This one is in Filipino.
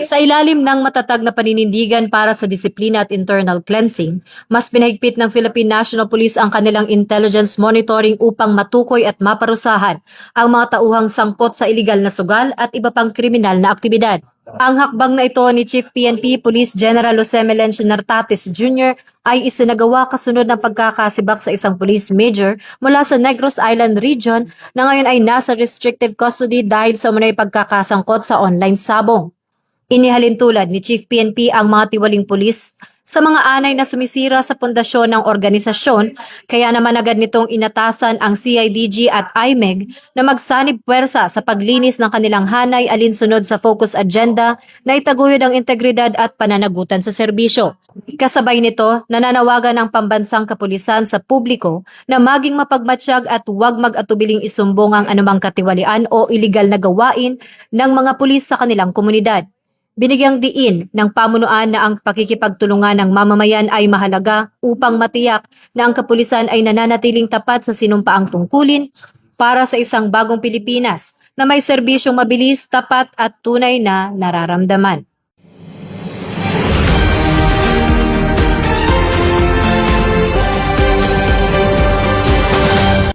Sa ilalim ng matatag na paninindigan para sa disiplina at internal cleansing, mas pinahigpit ng Philippine National Police ang kanilang intelligence monitoring upang matukoy at maparusahan ang mga tauhang sangkot sa iligal na sugal at iba pang kriminal na aktibidad. Ang hakbang na ito ni Chief PNP Police General Jose Melencio Nartates Jr. ay isinagawa kasunod ng pagkakasibak sa isang police major mula sa Negros Island Region na ngayon ay nasa restrictive custody dahil sa umunay pagkakasangkot sa online sabong. Inihalin tulad ni Chief PNP ang mga tiwaling pulis sa mga anay na sumisira sa pundasyon ng organisasyon, kaya naman agad nitong inatasan ang CIDG at IMEG na magsanib puwersa sa paglinis ng kanilang hanay alinsunod sa focus agenda na itaguyod ang integridad at pananagutan sa serbisyo. Kasabay nito, nananawagan ang pambansang kapulisan sa publiko na maging mapagmatsyag at huwag mag-atubiling isumbong ang anumang katiwalian o iligal na gawain ng mga pulis sa kanilang komunidad. Binigyang diin ng pamunuan na ang pakikipagtulungan ng mamamayan ay mahalaga upang matiyak na ang kapulisan ay nananatiling tapat sa sinumpaang tungkulin para sa isang bagong Pilipinas na may serbisyong mabilis, tapat at tunay na nararamdaman.